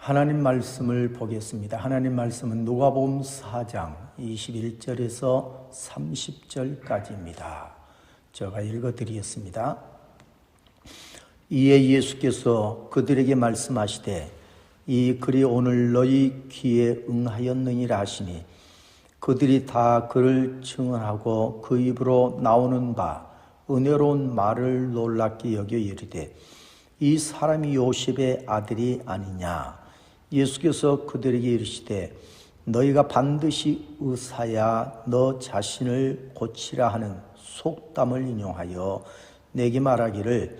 하나님 말씀을 보겠습니다. 하나님 말씀은 누가복음 4장 21절에서 30절까지입니다. 제가 읽어드리겠습니다. 이에 예수께서 그들에게 말씀하시되 이 글이 오늘 너희 귀에 응하였느니라 하시니 그들이 다 그를 증언하고 그 입으로 나오는 바 은혜로운 말을 놀랍게 여겨 이르되 이 사람이 요셉의 아들이 아니냐. 예수께서 그들에게 이르시되 너희가 반드시 의사야 너 자신을 고치라 하는 속담을 인용하여 내게 말하기를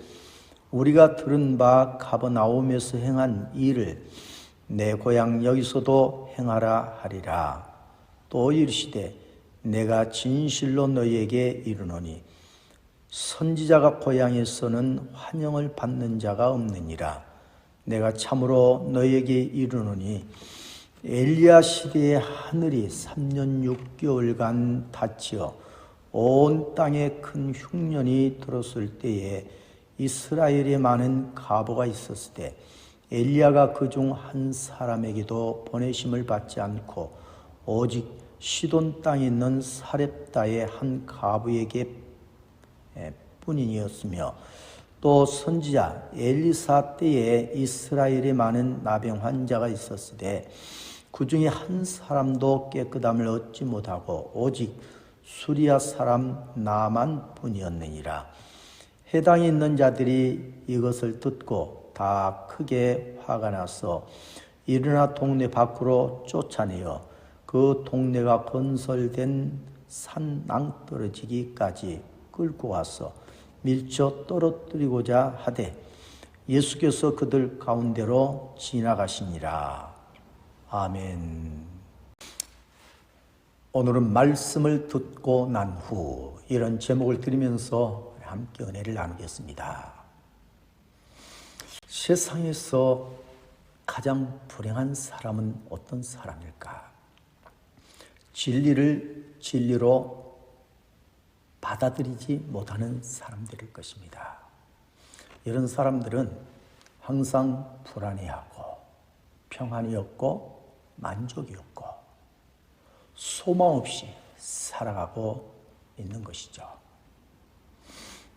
우리가 들은 바 가버나움에서 행한 일을 내 고향 여기서도 행하라 하리라. 또 이르시되 내가 진실로 너희에게 이르노니 선지자가 고향에서는 환영을 받는 자가 없느니라. 내가 참으로 너희에게 이르노니 엘리야 시대의 하늘이 3년 6개월간 닫혀 온 땅에 큰 흉년이 들었을 때에 이스라엘에 많은 과부가 있었을 때 엘리야가 그 중 한 사람에게도 보내심을 받지 않고 오직 시돈 땅에 있는 사렙다의 한 과부에게 뿐이었으며 또 선지자 엘리사 때에 이스라엘에 많은 나병 환자가 있었을 때 그 중에 한 사람도 깨끗함을 얻지 못하고 오직 수리아 사람 나만 뿐이었느니라. 해당에 있는 자들이 이것을 듣고 다 크게 화가 나서 일어나 동네 밖으로 쫓아내어 그 동네가 건설된 산 낭떠러지기까지 끌고 와서 밀쳐 떨어뜨리고자 하되 예수께서 그들 가운데로 지나가시니라. 아멘. 오늘은 말씀을 듣고 난 후 이런 제목을 들으면서 함께 은혜를 나누겠습니다. 세상에서 가장 불행한 사람은 어떤 사람일까? 진리를 진리로 받아들이지 못하는 사람들일 것입니다. 이런 사람들은 항상 불안해하고 평안이 없고 만족이 없고 소망 없이 살아가고 있는 것이죠.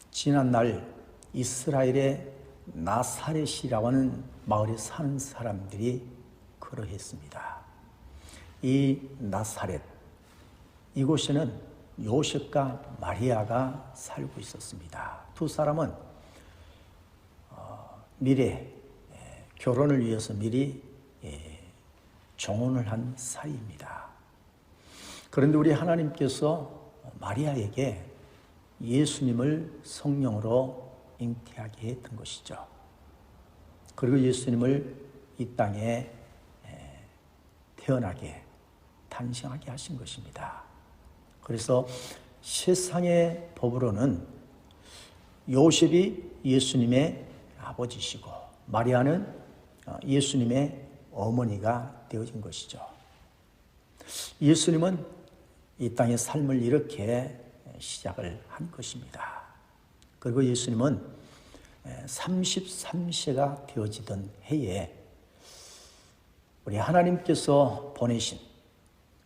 지난날 이스라엘의 나사렛이라고 하는 마을에 사는 사람들이 그러했습니다. 이 나사렛, 이곳에는 요셉과 마리아가 살고 있었습니다. 두 사람은 미래 결혼을 위해서 미리 정혼을 한 사이입니다. 그런데 우리 하나님께서 마리아에게 예수님을 성령으로 잉태하게 했던 것이죠. 그리고 예수님을 이 땅에 태어나게 탄생하게 하신 것입니다. 그래서 세상의 법으로는 요셉이 예수님의 아버지시고 마리아는 예수님의 어머니가 되어진 것이죠. 예수님은 이 땅의 삶을 이렇게 시작을 한 것입니다. 그리고 예수님은 33세가 되어지던 해에 우리 하나님께서 보내신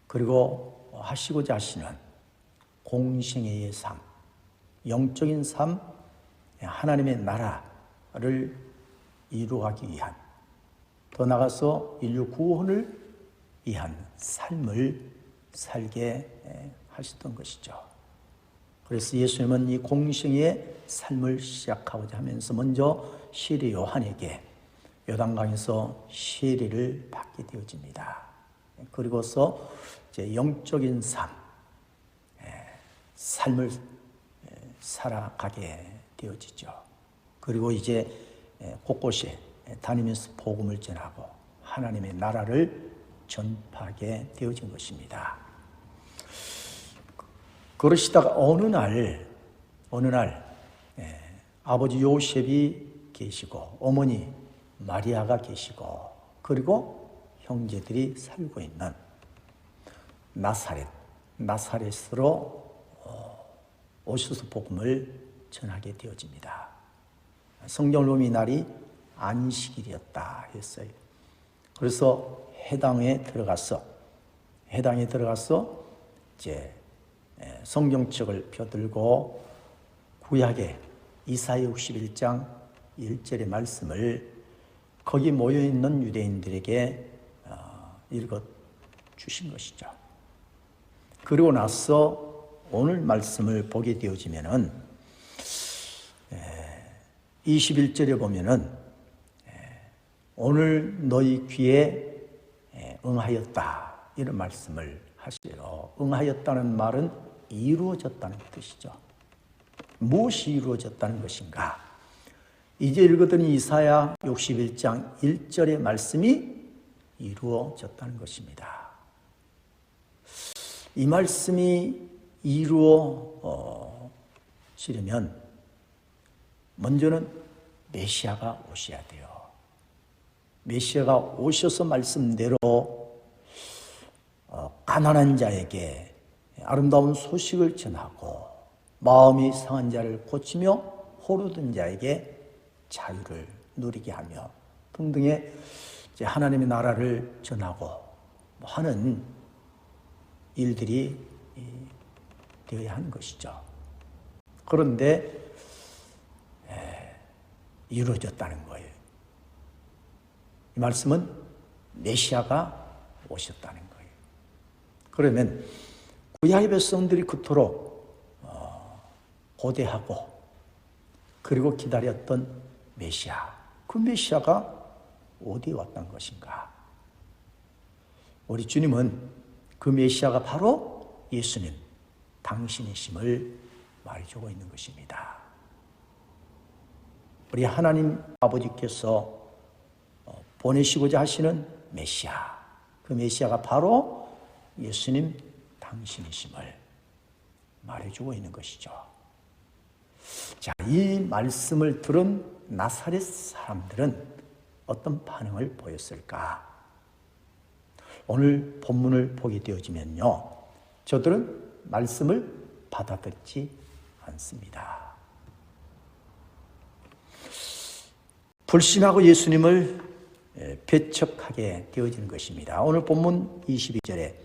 그리고 하시고자 하시는 공생애의 삶, 영적인 삶, 하나님의 나라를 이루어가기 위한, 더 나아가서 인류 구원을 위한 삶을 살게 하셨던 것이죠. 그래서 예수님은 이 공생애의 삶을 시작하고자 하면서 먼저 세례 요한에게 요단강에서 세례를 받게 되어집니다. 그리고서 이제 영적인 삶을 살아가게 되어지죠. 그리고 이제 곳곳에 다니면서 복음을 전하고 하나님의 나라를 전파하게 되어진 것입니다. 그러시다가 어느 날 아버지 요셉이 계시고 어머니 마리아가 계시고 그리고 형제들이 살고 있는 나사렛으로 오셔서 복음을 전하게 되어집니다. 성경을 보면 이 날이 안식일이었다 했어요. 그래서 해당에 들어가서 이제 성경책을 펴들고 구약의 이사야 61장 1절의 말씀을 거기 모여있는 유대인들에게 읽어 주신 것이죠. 그리고 나서 오늘 말씀을 보게 되어지면은 21절에 보면은 오늘 너희 귀에 응하였다 이런 말씀을 하시요. 응하였다는 말은 이루어졌다는 뜻이죠. 무엇이 이루어졌다는 것인가? 이제 읽었더니 이사야 61장 1절의 말씀이 이루어졌다는 것입니다. 이 말씀이 이루어지려면 먼저는 메시아가 오셔야 돼요. 메시아가 오셔서 말씀대로 가난한 자에게 아름다운 소식을 전하고 마음이 상한 자를 고치며 호르던 자에게 자유를 누리게 하며 등등의 하나님의 나라를 전하고 하는 일들이 되어야 하는 것이죠. 그런데 이루어졌다는 거예요. 이 말씀은 메시아가 오셨다는 거예요. 그러면 구약의 백성들이 그토록 고대하고 그리고 기다렸던 메시아, 그 메시아가 어디에 왔던 것인가? 우리 주님은 그 메시아가 바로 예수님, 당신이심을 말해주고 있는 것입니다. 우리 하나님 아버지께서 보내시고자 하시는 메시아, 그 메시아가 바로 예수님 당신이심을 말해주고 있는 것이죠. 자, 이 말씀을 들은 나사렛 사람들은 어떤 반응을 보였을까? 오늘 본문을 보게 되어지면요, 저들은 말씀을 받아들이지 않습니다. 불신하고 예수님을 배척하게 되어지는 것입니다. 오늘 본문 22절에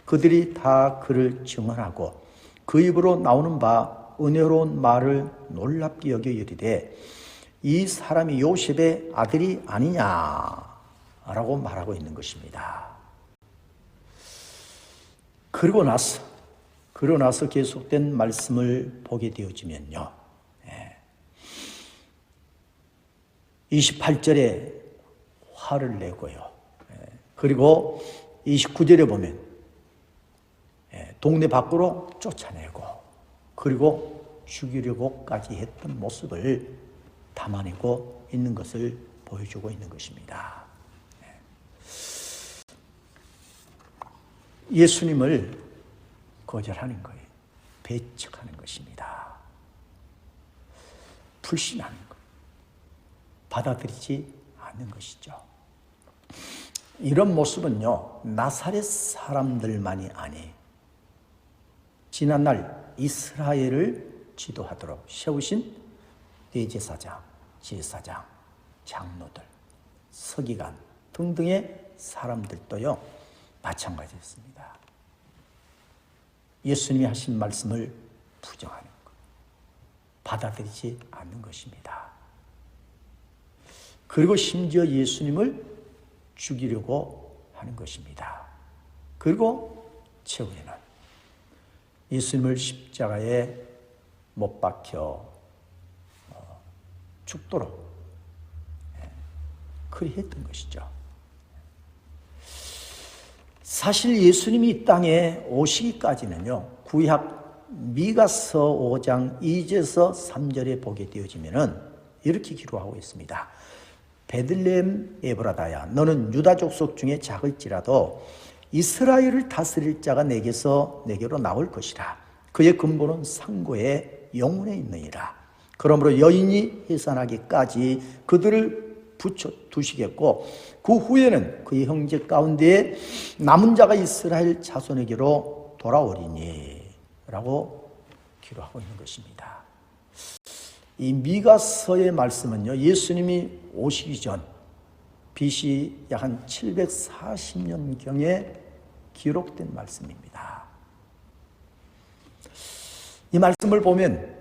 그들이 다 그를 증언하고 그 입으로 나오는 바 은혜로운 말을 놀랍게 여겨 이르되 이 사람이 요셉의 아들이 아니냐라고 말하고 있는 것입니다. 그러고 나서 계속된 말씀을 보게 되어지면요, 28절에 화를 내고요, 그리고 29절에 보면 동네 밖으로 쫓아내고 그리고 죽이려고까지 했던 모습을 담아내고 있는 것을 보여주고 있는 것입니다. 예수님을 거절하는 거예요. 배척하는 것입니다. 불신하는 거예요. 받아들이지 않는 것이죠. 이런 모습은요, 나사렛 사람들만이 아니 지난날 이스라엘을 지도하도록 세우신 대제사장, 제사장, 장로들, 서기관 등등의 사람들도요 마찬가지였습니다. 예수님이 하신 말씀을 부정하는 것, 받아들이지 않는 것입니다. 그리고 심지어 예수님을 죽이려고 하는 것입니다. 그리고 최후에는 예수님을 십자가에 못 박혀 죽도록 그리 했던 것이죠. 사실 예수님이 이 땅에 오시기까지는요, 구약 미가서 5장 2절에서 3절에 보게 되어지면은 이렇게 기록하고 있습니다. 베들레헴 에브라다야, 너는 유다 족속 중에 작을지라도 이스라엘을 다스릴 자가 내게로 나올 것이라. 그의 근본은 상고의 영혼에 있느니라. 그러므로 여인이 해산하기까지 그들을 붙여 두시겠고 그 후에는 그의 형제 가운데에 남은 자가 이스라엘 자손에게로 돌아오리니 라고 기록하고 있는 것입니다. 이 미가서의 말씀은요, 예수님이 오시기 전 BC 약 한 740년경에 기록된 말씀입니다. 이 말씀을 보면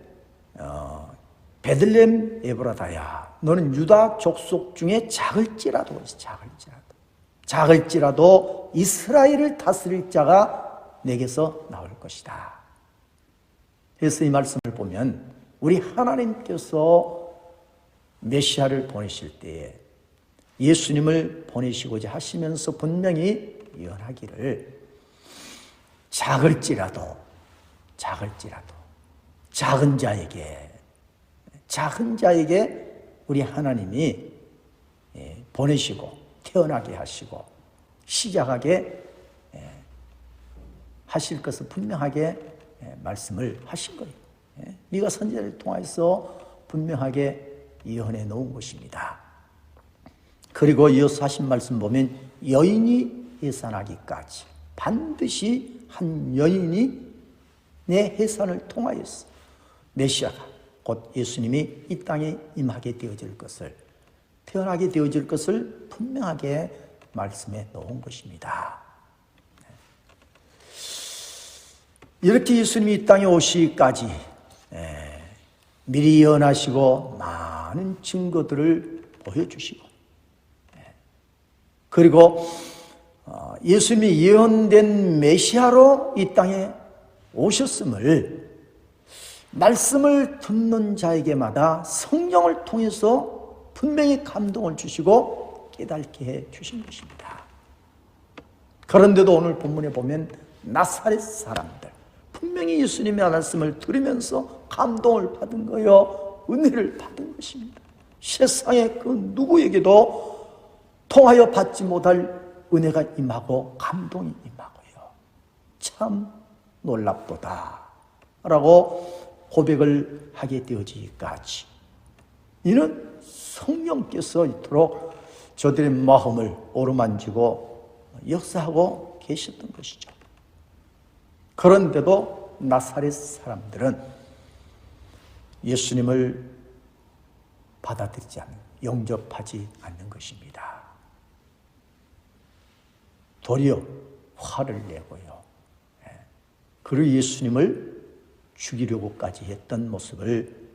베들레헴 에브라다야, 너는 유다 족속 중에 작을지라도 이스라엘을 다스릴 자가 내게서 나올 것이다. 그래서 이 말씀을 보면 우리 하나님께서 메시아를 보내실 때에 예수님을 보내시고자 하시면서 분명히 예언하기를 작을지라도 작은 자에게 우리 하나님이 보내시고 태어나게 하시고 시작하게 하실 것을 분명하게 말씀을 하신 거예요. 미가 선지자를 통해서 분명하게 예언해 놓은 것입니다. 그리고 이어서 하신 말씀 보면 여인이 해산하기까지 반드시 한 여인이 내 해산을 통하여서 메시아가 곧 예수님이 이 땅에 임하게 되어질 것을, 태어나게 되어질 것을 분명하게 말씀해 놓은 것입니다. 이렇게 예수님이 이 땅에 오시기까지 미리 예언하시고 많은 증거들을 보여주시고, 그리고 예수님이 예언된 메시아로 이 땅에 오셨음을 말씀을 듣는 자에게마다 성령을 통해서 분명히 감동을 주시고 깨닫게 해 주신 것입니다. 그런데도 오늘 본문에 보면 나사렛 사람들, 분명히 예수님의 말씀을 들으면서 감동을 받은 거요, 은혜를 받은 것입니다. 세상에 그 누구에게도 통하여 받지 못할 은혜가 임하고 감동이 임하고요. 참 놀랍도다 라고 고백을 하게 되어지기까지 이는 성령께서 이토록 저들의 마음을 어루만지고 역사하고 계셨던 것이죠. 그런데도 나사렛 사람들은 예수님을 받아들이지 않는, 영접하지 않는 것입니다. 도리어 화를 내고요, 그리고 예수님을 죽이려고까지 했던 모습을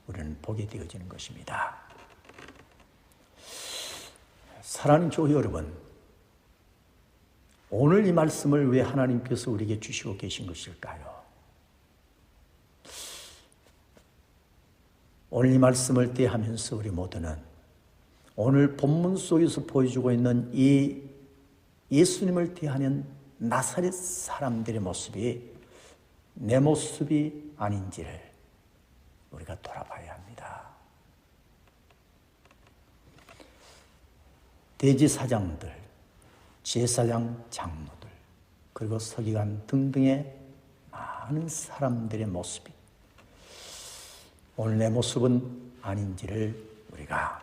우리는 보게 되어지는 것입니다. 사랑하는 교회 여러분, 오늘 이 말씀을 왜 하나님께서 우리에게 주시고 계신 것일까요? 오늘 이 말씀을 대하면서 우리 모두는 오늘 본문 속에서 보여주고 있는 이 예수님을 대하는 나사렛 사람들의 모습이 내 모습이 아닌지를 우리가 돌아봐야 합니다. 대제사장들, 제사장 장로들, 그리고 서기관 등등의 많은 사람들의 모습이 오늘 내 모습은 아닌지를 우리가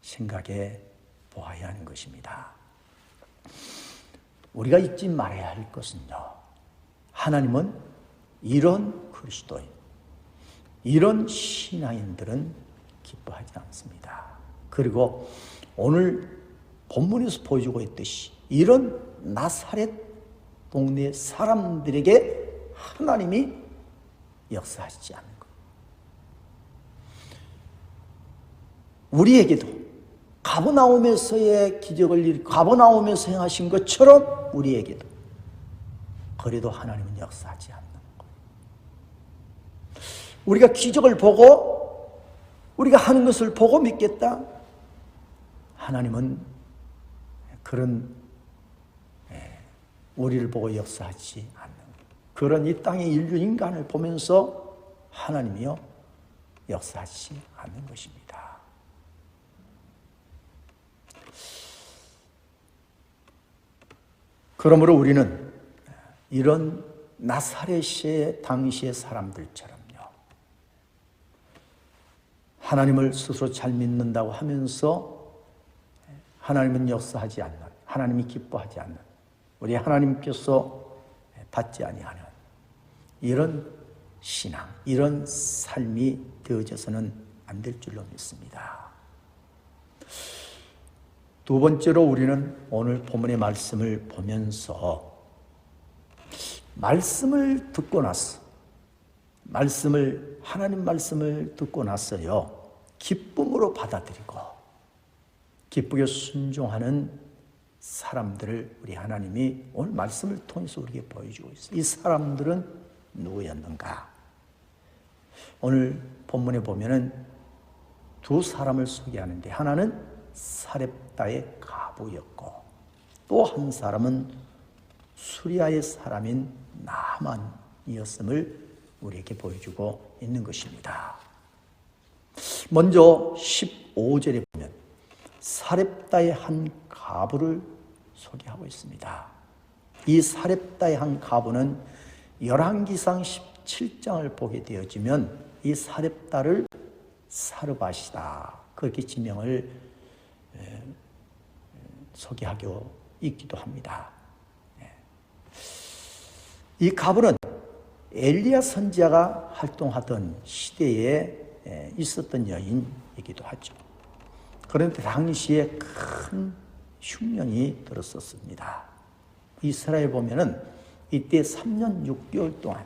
생각해 보아야 하는 것입니다. 우리가 잊지 말아야 할 것은요, 하나님은 이런 그리스도인, 이런 신앙인들은 기뻐하지 않습니다. 그리고 오늘 본문에서 보여주고 있듯이 이런 나사렛 동네 사람들에게 하나님이 역사하시지 않는 것. 우리에게도 가버나움에서의 기적을 가버나움에서 행하신 것처럼 우리에게도 그래도 하나님은 역사하지 않는 거예요. 우리가 기적을 보고 우리가 하는 것을 보고 믿겠다? 하나님은 그런 우리를 보고 역사하지 않는 그런 이 땅의 인류 인간을 보면서 하나님이요 역사하지 않는 것입니다. 그러므로 우리는 이런 나사렛의 당시의 사람들처럼요, 하나님을 스스로 잘 믿는다고 하면서 하나님은 역사하지 않는, 하나님이 기뻐하지 않는, 우리 하나님께서 받지 아니하는 이런 신앙, 이런 삶이 되어져서는 안 될 줄로 믿습니다. 두 번째로 우리는 오늘 본문의 말씀을 보면서 말씀을 듣고 나서 하나님 말씀을 듣고 나서요, 기쁨으로 받아들이고 기쁘게 순종하는 사람들을 우리 하나님이 오늘 말씀을 통해서 우리에게 보여주고 있어요. 이 사람들은 누구였는가? 오늘 본문에 보면은 두 사람을 소개하는데, 하나는 사렙다의 과부였고 또 한 사람은 수리아의 사람인 나만이었음을 우리에게 보여주고 있는 것입니다. 먼저 15절에 보면 사렙다의 한 과부를 소개하고 있습니다. 이 사렙다의 한 과부는 열왕기상 17장을 보게 되어지면 이 사렙다를 사르밧이다, 그렇게 지명을 소개하고 있기도 합니다. 이 과부는 엘리야 선지자가 활동하던 시대에 있었던 여인이기도 하죠. 그런데 당시에 큰 흉년이 들었었습니다. 이스라엘 보면은 이때 3년 6개월 동안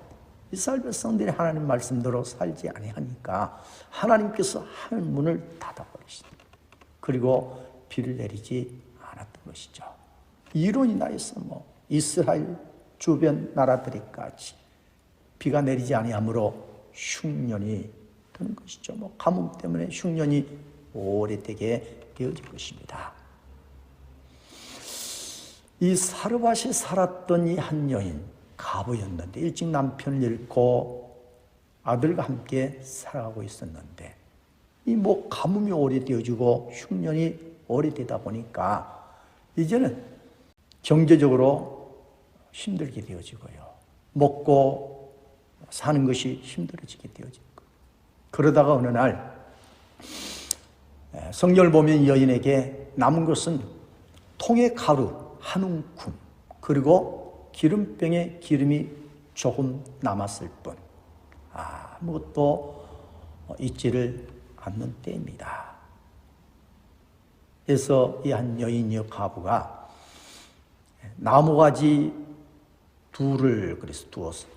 이스라엘 백성들이 하나님 말씀대로 살지 아니하니까 하나님께서 하늘 문을 닫아버리십니다. 그리고 비를 내리지 않았던 것이죠. 이로 인하여서 이스라엘 주변 나라들이까지 비가 내리지 아니하므로 흉년이 드는 것이죠. 가뭄 때문에 흉년이 오래되게 되어질 것입니다. 이 사르밧이 살았던 이 한 여인, 과부였는데 일찍 남편을 잃고 아들과 함께 살아가고 있었는데, 이 가뭄이 오래되어지고 흉년이 오래되다 보니까 이제는 경제적으로 힘들게 되어지고요, 먹고 사는 것이 힘들어지게 되어지고, 그러다가 어느 날 성경을 보면 이 여인에게 남은 것은 통의 가루 한 움큼, 그리고 기름병에 기름이 조금 남았을 뿐, 아무것도 있지를 않는 때입니다. 그래서 이 한 여인이여 과부가 나무가지 둘을 그래서 두어서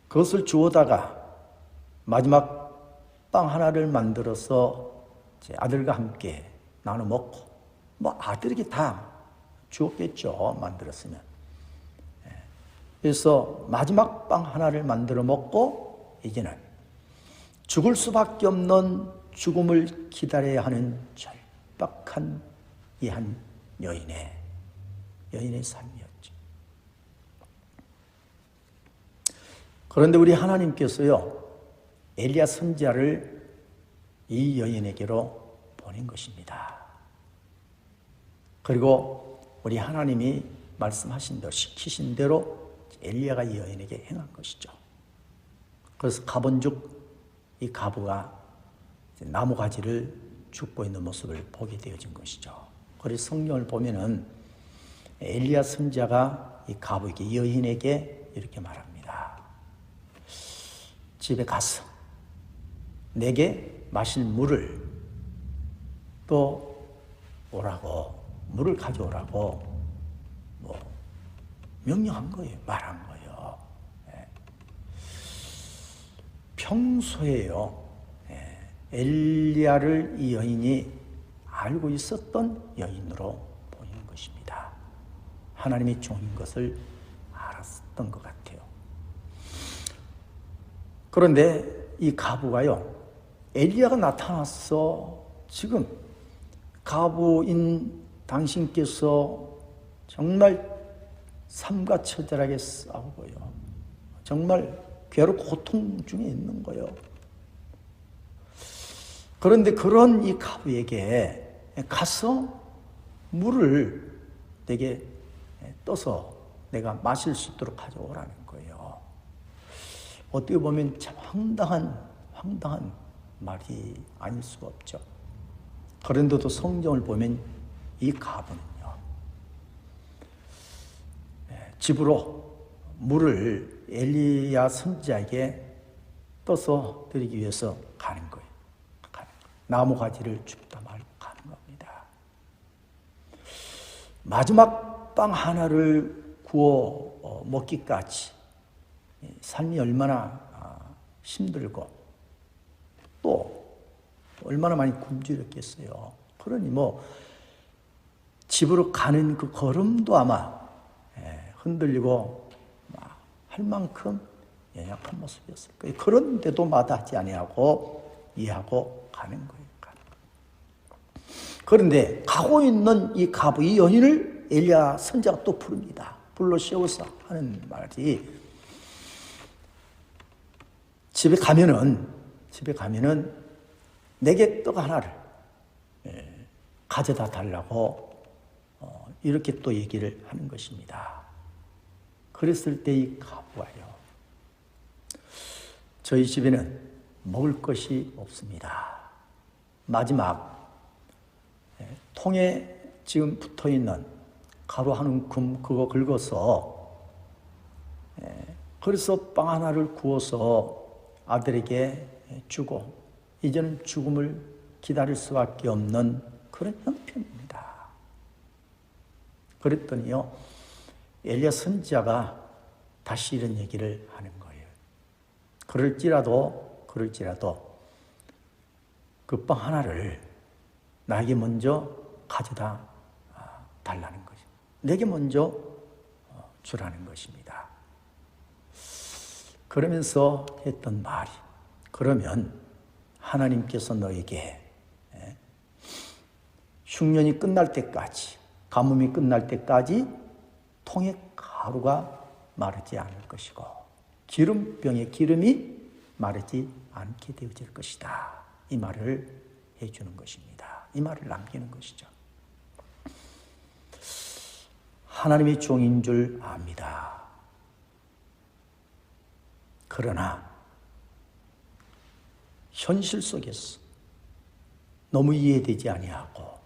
그것을 주워다가 마지막 빵 하나를 만들어서 제 아들과 함께 나눠 먹고, 아들에게 다 주었겠죠, 만들었으면. 그래서 마지막 빵 하나를 만들어 먹고 이제는 죽을 수밖에 없는 죽음을 기다려야 하는 절박한 이 한 여인의 삶이었죠. 그런데 우리 하나님께서요, 엘리야 선지자를 이 여인에게로 보낸 것입니다. 그리고 우리 하나님이 말씀하신 대로, 시키신 대로 엘리야가 이 여인에게 행한 것이죠. 그래서 가본즉 이 과부가 나무가지를 줍고 있는 모습을 보게 되어진 것이죠. 그래서 성경을 보면은 엘리야 선지자가 이 과부에게, 이 여인에게 이렇게 말합니다. 집에 가서 내게 마실 물을 또 오라고, 물을 가져오라고 명령한 거예요. 말한 거예요. 평소에요, 엘리야를 이 여인이 알고 있었던 여인으로 보이는 것입니다. 하나님의 종인 것을 알았던 것 같아요. 그런데 이 과부가요, 엘리야가 나타나서 지금 과부인 당신께서 정말 삶과 처절하게 싸우고요, 정말 괴롭고 고통 중에 있는 거예요. 그런데 그런 이 과부에게 가서 물을 내게 떠서 내가 마실 수 있도록 가져오라는 거예요. 어떻게 보면 참 황당한 말이 아닐 수가 없죠. 그런데도 성경을 보면 이 과부는요, 집으로 물을 엘리야 선지자에게 떠서 드리기 위해서 가는 거예요. 나무 가지를 줍다 말고 가는 마지막 빵 하나를 구워 먹기까지 삶이 얼마나 힘들고 또 얼마나 많이 굶주렸겠어요. 그러니 집으로 가는 그 걸음도 아마 흔들리고 할 만큼 연약한 모습이었을 거예요. 그런데도 마다하지 아니하고 이해하고 가는 거예요. 그런데 가고 있는 이 과부, 이 여인을 엘리야 선지자가 또 부릅니다. 불러 세워서 하는 말이, 집에 가면은 내게 떡 하나를 가져다 달라고 이렇게 또 얘기를 하는 것입니다. 그랬을 때 이 과부가요, 저희 집에는 먹을 것이 없습니다. 마지막 통에 지금 붙어있는 가루 한 움큼 그거 긁어서 그래서 빵 하나를 구워서 아들에게 주고 이제는 죽음을 기다릴 수밖에 없는 그런 형편입니다. 그랬더니요, 엘리야 선지자가 다시 이런 얘기를 하는 거예요. 그럴지라도 그 빵 하나를 나에게 먼저 가져다 달라는 거죠. 내게 먼저 주라는 것입니다. 그러면서 했던 말이, 그러면 하나님께서 너에게 흉년이 끝날 때까지, 가뭄이 끝날 때까지 통에 가루가 마르지 않을 것이고 기름병에 기름이 마르지 않게 되어질 것이다. 이 말을 해주는 것입니다. 이 말을 남기는 것이죠. 하나님의 종인 줄 압니다. 그러나 현실 속에서 너무 이해되지 아니하고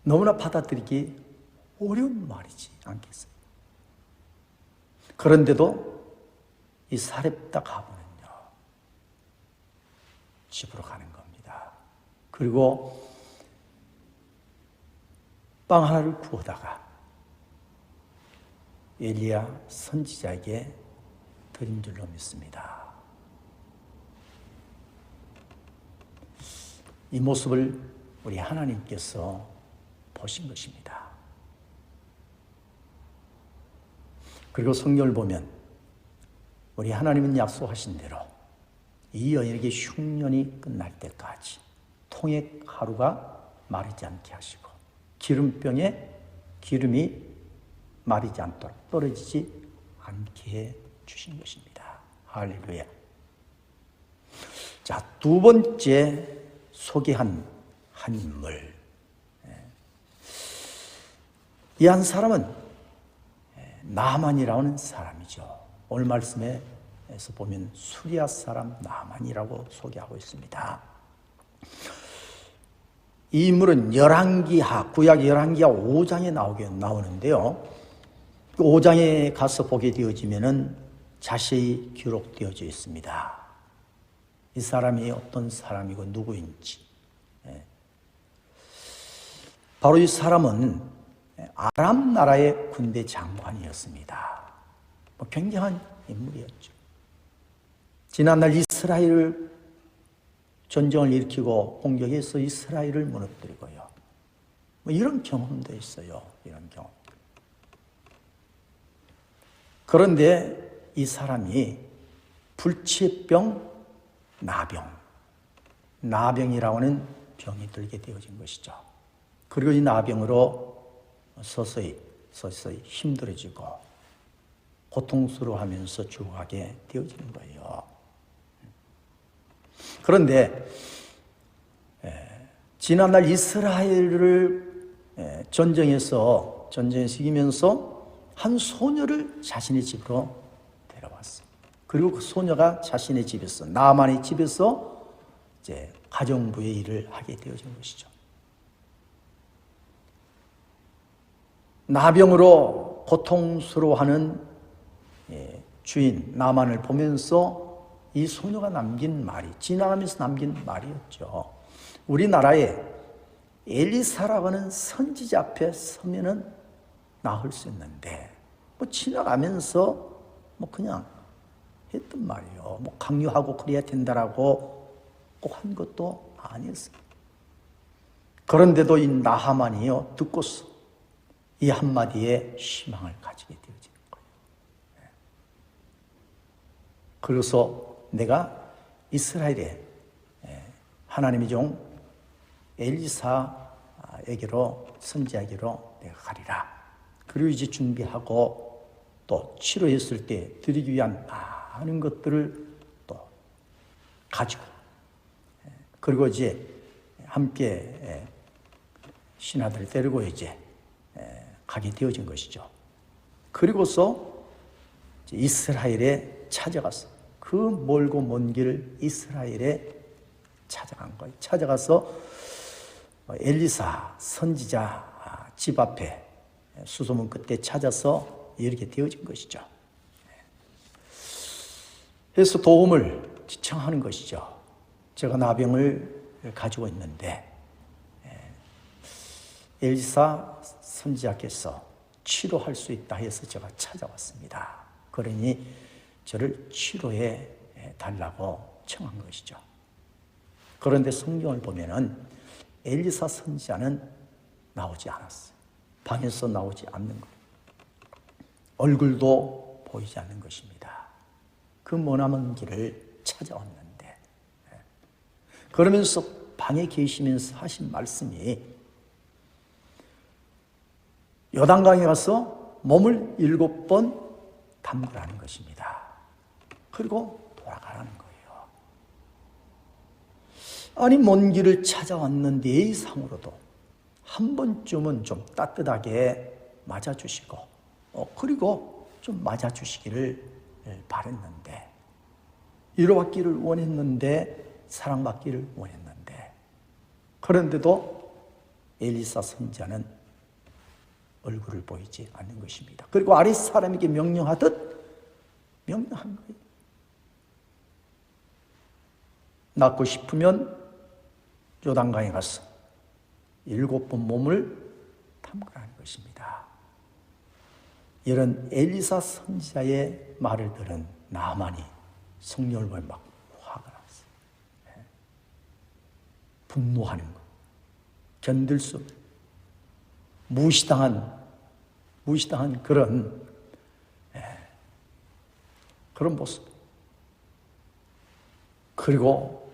너무나 받아들이기 어려운 말이지 않겠어요? 그런데도 이 사렙다 가부는요, 집으로 가는 겁니다. 그리고 빵 하나를 구워다가 엘리야 선지자에게 드린 줄로 믿습니다. 이 모습을 우리 하나님께서 보신 것입니다. 그리고 성경을 보면 우리 하나님은 약속하신 대로 이 여인에게 흉년이 끝날 때까지 통에 가루가 마르지 않게 하시고 기름병에 기름이 마르지 않도록 떨어지지 않게 해 주신 것입니다. 할렐루야. 자, 두 번째 소개한 한 인물. 이 한 사람은 나만이라는 사람이죠. 오늘 말씀에서 보면 수리아 사람 나만이라고 소개하고 있습니다. 이 인물은 열왕기하, 구약 열왕기하 5장에 나오는데요. 그 5장에 가서 보게 되어지면은 자세히 기록되어져 있습니다. 이 사람이 어떤 사람이고 누구인지. 바로 이 사람은 아람 나라의 군대 장관이었습니다. 굉장한 인물이었죠. 지난날 이스라엘을 전쟁을 일으키고 공격해서 이스라엘을 무너뜨리고요. 이런 경험도 있어요. 이런 경험. 그런데 이 사람이 불치병, 나병이라고 하는 병이 들게 되어진 것이죠. 그리고 이 나병으로 서서히 힘들어지고 고통스러워하면서 죽어가게 되어지는 거예요. 그런데 지난날 이스라엘을 전쟁에서 이기면서 한 소녀를 자신의 집으로 데려왔어요. 그리고 그 소녀가 자신의 집에서, 나만의 집에서 이제 가정부의 일을 하게 되어진 것이죠. 나병으로 고통스러워하는 주인 나만을 보면서 이 소녀가 남긴 말이, 지나가면서 남긴 말이었죠. 우리나라에 엘리사라고 하는 선지자 앞에 서면은 나을 수 있는데 지나가면서 그냥 했단 말이에요. 강요하고 그래야 된다라고 꼭 한 것도 아니었어요. 그런데도 이 나하만이요 듣고서 이 한마디에 희망을 가지게 되어지는 거예요. 그래서 내가 이스라엘에 하나님의 종 엘리사에게로 선지자에게로 내가 가리라. 그리고 이제 준비하고 또 치료했을 때 드리기 위한 많은 것들을 또 가지고 그리고 이제 함께 신하들을 데리고 이제 가게 되어진 것이죠. 그리고서 이스라엘에 찾아갔어. 그 멀고 먼 길을 이스라엘에 찾아간 거예요. 찾아가서 엘리사 선지자 집 앞에 수소문 끝에 찾아서 이렇게 되어진 것이죠. 그래서 도움을 청하는 것이죠. 제가 나병을 가지고 있는데 엘리사 선지자께서 치료할 수 있다 해서 제가 찾아왔습니다. 그러니 저를 치료해 달라고 청한 것이죠. 그런데 성경을 보면은 엘리사 선지자는 나오지 않았어요. 방에서 나오지 않는 거예요. 얼굴도 보이지 않는 것입니다. 그 머나먼 길을 찾아왔는데 그러면서 방에 계시면서 하신 말씀이 요단강에 가서 몸을 7번 담그라는 것입니다. 그리고 돌아가라는 거예요. 아니 먼 길을 찾아왔는데 예의상으로도 한 번쯤은 좀 따뜻하게 맞아주시고 그리고 좀 맞아주시기를 바랬는데 위로받기를 원했는데 사랑받기를 원했는데 그런데도 엘리사 선지자는 얼굴을 보이지 않는 것입니다. 그리고 아랫 사람에게 명령하듯 명령한 거예요. 낫고 싶으면 요단강에 가서 7번 몸을 담그라는 것입니다. 이런 엘리사 선지자의 말을 들은 나만이 성령을 보며 막 화가 났어요. 분노하는 것, 견딜 수 없는 무시당한 그런 모습. 그리고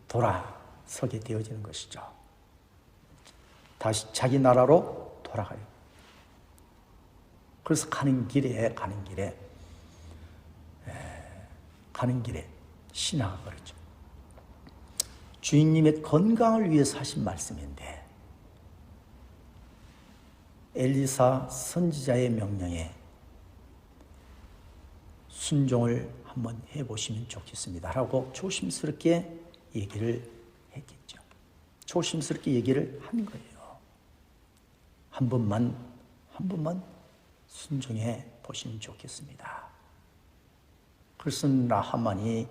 돌아서게 되어지는 것이죠. 다시 자기 나라로 돌아가요. 그래서 가는 길에 신하가 그러죠. 주인님의 건강을 위해서 하신 말씀인데 엘리사 선지자의 명령에 순종을 한번 해보시면 좋겠습니다 라고 조심스럽게 얘기를 했겠죠. 조심스럽게 얘기를 한 거예요. 한 번만 순종해 보시면 좋겠습니다. 그래서 나만이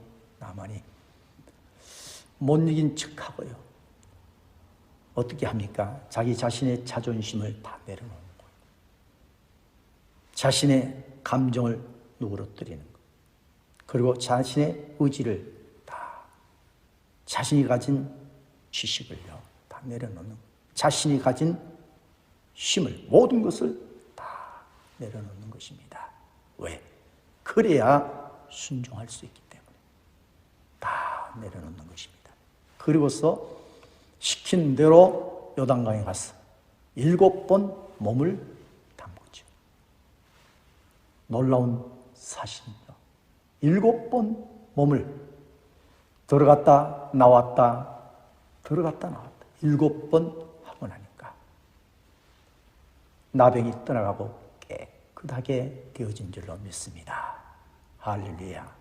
못 이긴 척하고요. 어떻게 합니까? 자기 자신의 자존심을 다 내려놓는 거예요. 자신의 감정을 누그러뜨리는 거예요. 그리고 자신의 의지를 다 자신이 가진 지식을요 다 내려놓는 거예요. 자신이 가진 힘을 모든 것을 다 내려놓는 것입니다. 왜? 그래야 순종할 수 있기 때문에 다 내려놓는 것입니다. 그리고서 시킨 대로 요단강에 가서 7번 몸을 담그죠. 놀라운 사실이죠. 7번 몸을 들어갔다 나왔다 7번 하고 나니까 나병이 떠나가고 깨끗하게 되어진 줄로 믿습니다. 할렐루야.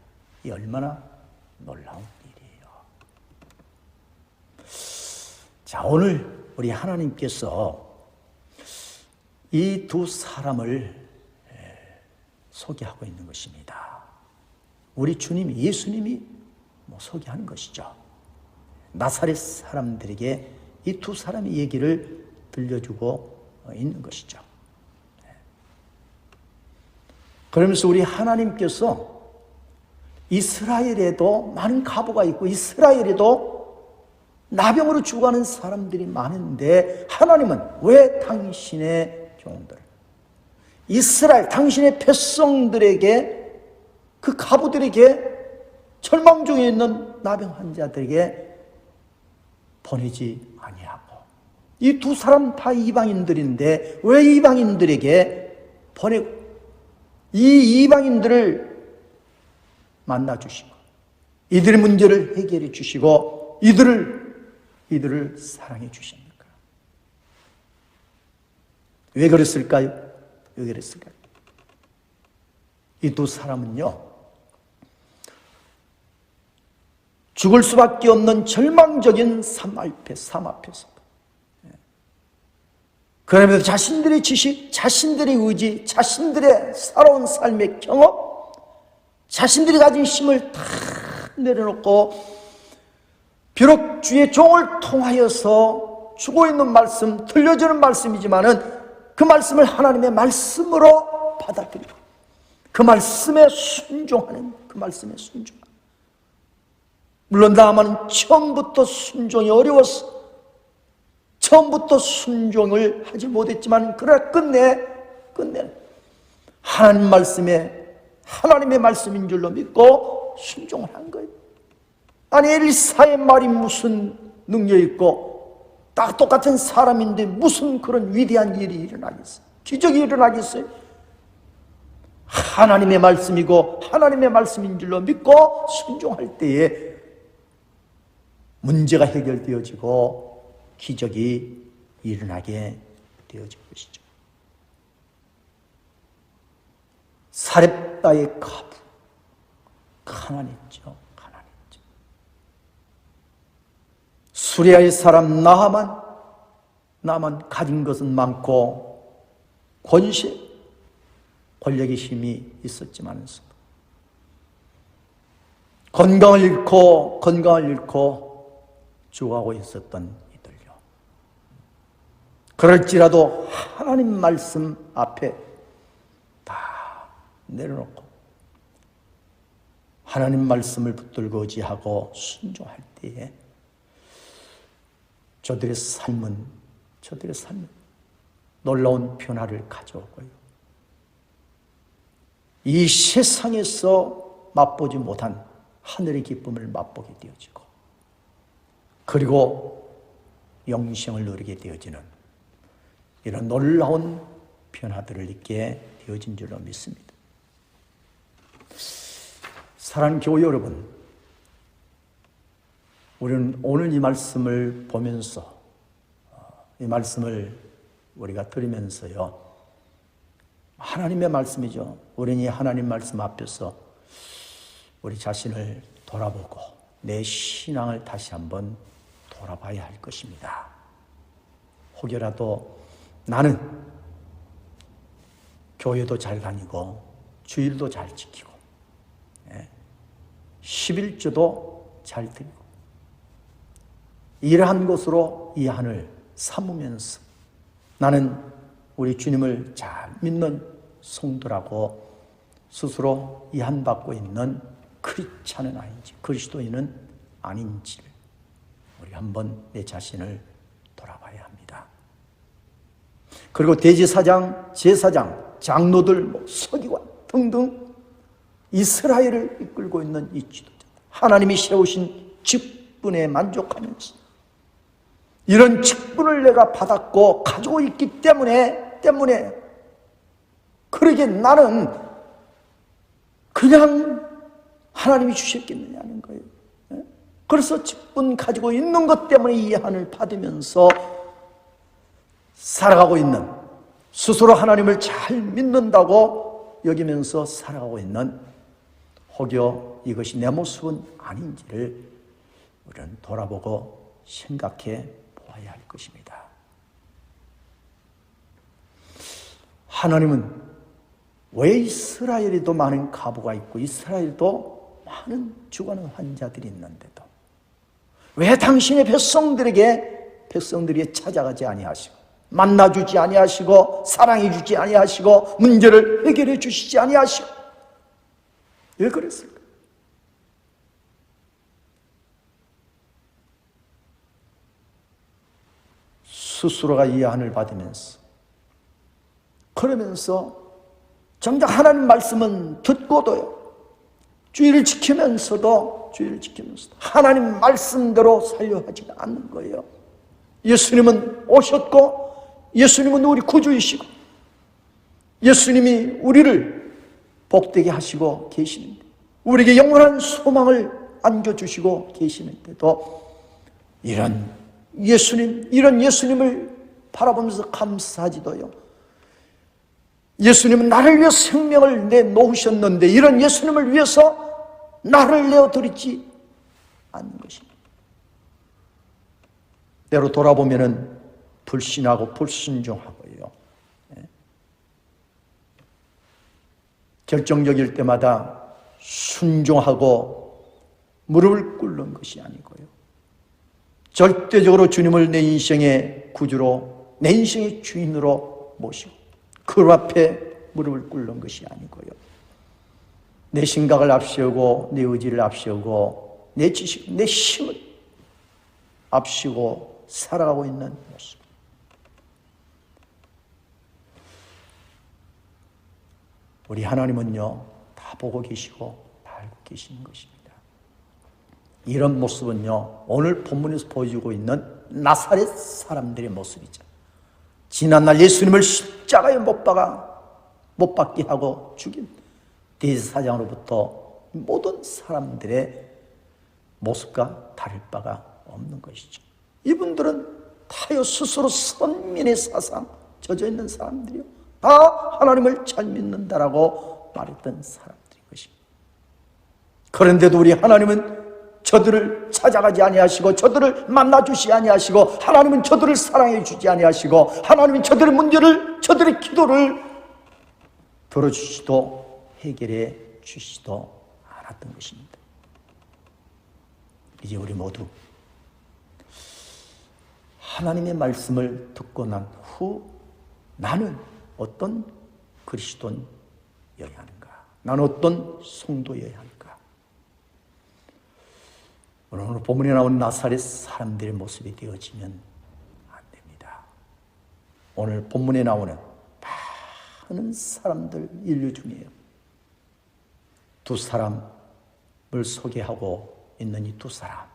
이 얼마나 놀라운 일이에요. 자, 오늘 우리 하나님께서 이 두 사람을 소개하고 있는 것입니다. 우리 주님 예수님이 소개하는 것이죠. 나사렛 사람들에게 이 두 사람의 얘기를 들려주고 있는 것이죠. 그러면서 우리 하나님께서 이스라엘에도 많은 과부가 있고 이스라엘에도 나병으로 죽어가는 사람들이 많은데 하나님은 왜 당신의 종들, 이스라엘 당신의 백성들에게, 그 과부들에게, 절망 중에 있는 나병 환자들에게 보내지 아니하고, 이 두 사람 다 이방인들인데 왜 이방인들에게 보내고 이 이방인들을 만나주시고 이들의 문제를 해결해 주시고 이들을 사랑해 주십니까? 왜 그랬을까요? 왜 그랬을까요? 이 두 사람은요, 죽을 수밖에 없는 절망적인 삶 앞에서 그러면서 자신들의 지식, 자신들의 의지, 자신들의 살아온 삶의 경험, 자신들이 가진 힘을 다 내려놓고 비록 주의 종을 통하여서 주고 있는 말씀, 들려주는 말씀이지만은 그 말씀을 하나님의 말씀으로 받아들이고 그 말씀에 순종하는, 그 말씀에 순종하는, 물론 나만은 처음부터 순종이 어려웠어. 처음부터 순종을 하지 못했지만 그러나 끝내 하나님의 말씀인 줄로 믿고 순종을 한 거예요. 아니, 엘리사의 말이 무슨 능력이 있고 딱 똑같은 사람인데 무슨 그런 위대한 일이 일어나겠어요? 기적이 일어나겠어요? 하나님의 말씀이고 하나님의 말씀인 줄로 믿고 순종할 때에 문제가 해결되어지고 기적이 일어나게 되어진 것이죠. 사렙다의 과부, 가난했죠. 수리아의 사람 나만 가진 것은 많고 권세, 권력의 힘이 있었지만서 건강을 잃고 죽어가고 있었던 이들요. 그럴지라도 하나님 말씀 앞에 다 내려놓고 하나님 말씀을 붙들고 의지하고 순종할 때에 저들의 삶은 놀라운 변화를 가져오고요. 이 세상에서 맛보지 못한 하늘의 기쁨을 맛보게 되어지고, 그리고 영생을 누리게 되어지는 이런 놀라운 변화들을 있게 되어진 줄로 믿습니다. 사랑하는 교회 여러분, 우리는 오늘 이 말씀을 보면서, 이 말씀을 우리가 들으면서요, 하나님의 말씀이죠. 우리는 이 하나님 말씀 앞에서 우리 자신을 돌아보고 내 신앙을 다시 한번 돌아봐야 할 것입니다. 혹여라도 나는 교회도 잘 다니고 주일도 잘 지키고 11조도 잘 드리고 이러한 것으로 이 한을 삼으면서 나는 우리 주님을 잘 믿는 성도라고 스스로 이한받고 있는 크리스찬은 아닌지, 그리스도인은 아닌지를 우리 한번 내 자신을 돌아봐야 합니다. 그리고 대제사장, 제사장, 장로들, 서기관 등등 이스라엘을 이끌고 있는 이 지도자, 하나님이 세우신 직분에 만족하면서 이런 직분을 내가 받았고 가지고 있기 때문에 그러게 나는 그냥 하나님이 주셨겠느냐는 거예요. 그래서 직분 가지고 있는 것 때문에 이 한을 받으면서 살아가고 있는, 스스로 하나님을 잘 믿는다고 여기면서 살아가고 있는, 혹여 이것이 내 모습은 아닌지를 우리는 돌아보고 생각해 보아야 할 것입니다. 하나님은 왜 이스라엘에도 많은 과부가 있고 이스라엘도 많은 죽어가는 환자들이 있는데도 왜 당신의 백성들에게 찾아가지 아니하시고 만나주지 아니하시고 사랑해주지 아니하시고 문제를 해결해 주시지 아니하시고 왜 그랬을까? 스스로가 이해한을 받으면서 그러면서 정작 하나님 말씀은 듣고도요 주의를 지키면서도 하나님 말씀대로 살려 하지 않는 거예요. 예수님은 오셨고 예수님은 우리 구주이시고 예수님이 우리를 복되게 하시고 계시는데 우리에게 영원한 소망을 안겨주시고 계시는데도 이런 예수님을 바라보면서 감사하지도요. 예수님은 나를 위해 생명을 내놓으셨는데 이런 예수님을 위해서 나를 내어드리지 않는 것입니다. 때로 돌아보면은 불신하고 불순종하고요. 결정적일 때마다 순종하고 무릎을 꿇는 것이 아니고요. 절대적으로 주님을 내 인생의 구주로, 내 인생의 주인으로 모시고 그 앞에 무릎을 꿇는 것이 아니고요. 내 생각을 앞세우고 내 의지를 앞세우고 내 지식, 내 힘을 앞세우고 살아가고 있는 모습. 우리 하나님은요 다 보고 계시고 다 알고 계시는 것입니다. 이런 모습은요 오늘 본문에서 보여주고 있는 나사렛 사람들의 모습이죠. 지난날 예수님을 십자가에 못 박게 하고 죽인 대제사장으로부터 모든 사람들의 모습과 다를 바가 없는 것이죠. 이분들은 다요 스스로 선민의 사상 젖어 있는 사람들이요 다 하나님을 잘 믿는다라고 말했던 사람들인 것입니다. 그런데도 우리 하나님은 저들을 찾아가지 아니하시고 저들을 만나주시 아니하시고 하나님은 저들을 사랑해 주지 아니하시고 하나님은 저들의 문제를 저들의 기도를 들어주시도 해결해 주시도 않았던 것입니다. 이제 우리 모두 하나님의 말씀을 듣고 난 후 나는 어떤 그리스도인이어야 하는가? 나는 어떤 성도여야 하는가? 오늘 본문에 나온 나사렛 사람들의 모습이 되어지면 안 됩니다. 오늘 본문에 나오는 많은 사람들 인류 중에요. 두 사람을 소개하고 있는 이 두 사람.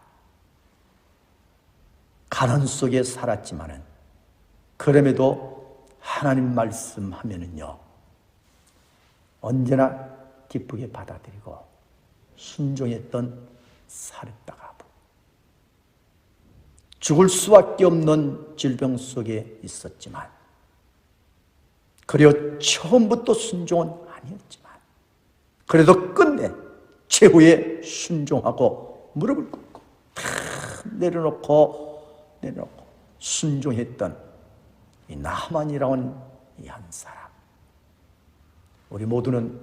가난 속에 살았지만은 그럼에도 하나님 말씀하면은요 언제나 기쁘게 받아들이고 순종했던 사렙다가부. 죽을 수밖에 없는 질병 속에 있었지만 그리고 처음부터 순종은 아니었지만 그래도 끝내 최후에 순종하고 무릎을 꿇고 다 내려놓고 순종했던 이 나만이라는 이 한 사람. 우리 모두는요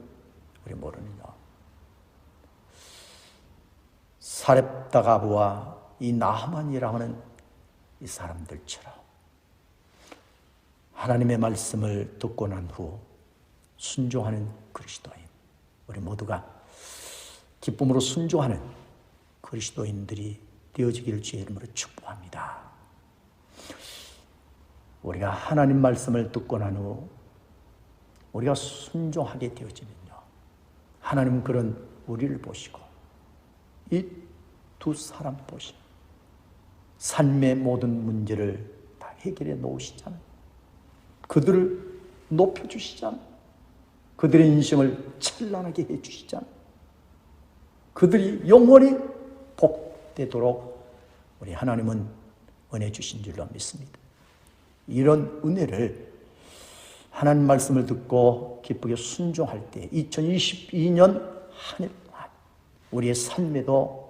사렙다가부와 이 나만이라는 이 사람들처럼 하나님의 말씀을 듣고 난 후 순종하는 그리스도인, 우리 모두가 기쁨으로 순종하는 그리스도인들이 되어지기를 주의 이름으로 축복합니다. 우리가 하나님 말씀을 듣고 난 후 우리가 순종하게 되어지면요 하나님은 그런 우리를 보시고 이 두 사람 보시고 삶의 모든 문제를 다 해결해 놓으시잖아요. 그들을 높여주시잖아요. 그들의 인생을 찬란하게 해주시잖아요. 그들이 영원히 복되도록 우리 하나님은 은혜 주신 줄로 믿습니다. 이런 은혜를 하나님 말씀을 듣고 기쁘게 순종할 때 2022년 한 해 동안 우리의 삶에도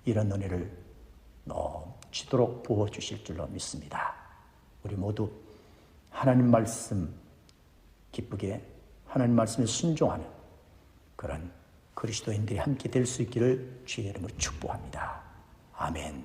이런 은혜를 넘치도록 부어주실 줄로 믿습니다. 우리 모두 하나님 말씀 기쁘게 하나님 말씀에 순종하는 그런 그리스도인들이 함께 될 수 있기를 주의 이름으로 축복합니다. 아멘.